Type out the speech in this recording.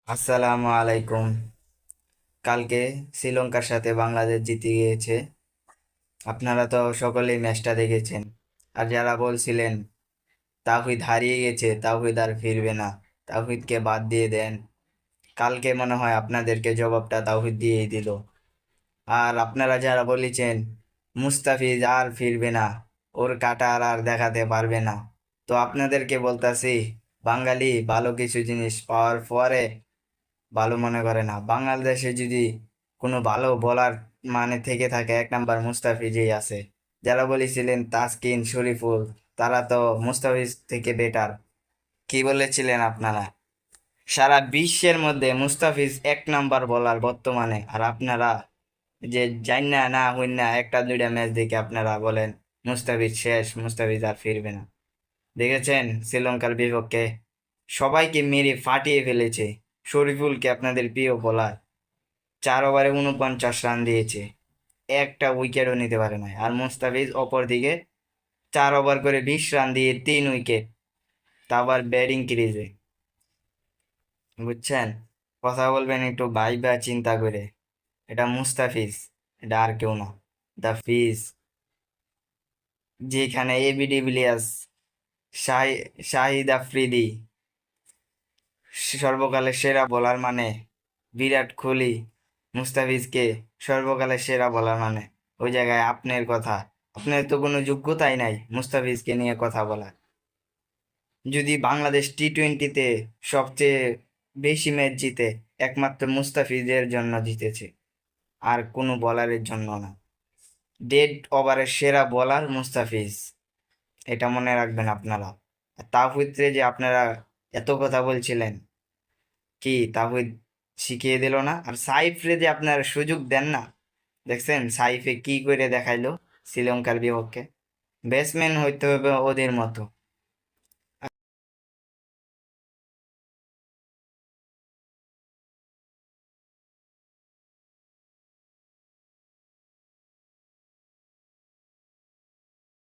আসসালামু আলাইকুম। কালকে শ্রীলঙ্কার সাথে বাংলাদেশ জিতে গিয়েছে। আপনারা তো সকলেই ম্যাচটা দেখেছেন। আর যারা বলছিলেন তাওহিদ হারিয়ে গেছে, তাওহিদ আর ফিরবে না, তাওহিদকে বাদ দিয়ে দেন, কালকে মনে হয় আপনাদেরকে জবাবটা তাওহিদ দিয়েই দিল। আর আপনারা যারা বলেছেন মুস্তাফিজ আর ফিরবে না, ওর কাটা আর দেখাতে পারবে না, তো আপনাদেরকে বলতাছি, বাঙালি ভালো কিছু জিনিস পাওয়ার পরে ভালো মনে করে না। বাংলাদেশে যদি কোনো ভালো বোলার মানে থেকে থাকে, এক নাম্বার মুস্তাফিজই আছে। যারা বলেছিলেন তাসকিন, শরীফুল, তারা তো মুস্তাফিজ থেকে বেটার। কি বলেছিলেন আপনারা? সারা বিশ্বের মধ্যে মুস্তাফিজ এক নাম্বার বোলার বর্তমানে, আর আপনারা যে জান্না না হইনা একটা দুইটা ম্যাচ দেখে আপনারা বলেন মুস্তাফিজ শেষ, মুস্তাফিজ আর ফিরবে না। দেখেছেন শ্রীলঙ্কার বিপক্ষে সবাইকে মেরে ফাটিয়ে ফেলেছে। শরীফুলকে, আপনাদের প্রিয় বোলার, 4 ওভারে 49 রান দিয়েছে, একটা উইকেটও নিতে পারে না। আর মুস্তাফিজ অপর দিকে 4 ওভার করে 20 রান দিয়ে 3 উইকেট, তা আবার ব্যাটিং ক্রিজে। বুঝছেন? কথা বলবেন একটু ভাইবা চিন্তা করে। এটা মুস্তাফিজ, এটা আর কেউ না। দ্য ফিজ, যেখানে এবি ডিভিলিয়ার্স, শাহিদ আফ্রিদি সর্বকালের সেরা বোলার মানে, বিরাট কোহলি মুস্তাফিজকে সর্বকালের সেরা বোলার মানে, ওই জায়গায় আপনার কথা, আপনার তো কোনো যোগ্যতাই নাই মুস্তাফিজকে নিয়ে কথা বলার। যদি বাংলাদেশ টি-20-তে সবচেয়ে বেশি ম্যাচ জিতে, একমাত্র মুস্তাফিজের জন্য জিতেছে, আর কোনো বোলারের জন্য না। ডেড ওভারের সেরা বোলার মুস্তাফিজ, এটা মনে রাখবেন আপনারা। আর তাহিদরে যে আপনারা এত কথা বলছিলেন, কি তাহিদ শিখিয়ে দিল না? আর সাইফরে যে আপনারা সুযোগ দেন না, দেখছেন সাইফে কি করে দেখাইলো শ্রীলঙ্কার বিপক্ষে? ব্যাটসম্যান হইতে হবে ওদের মতো,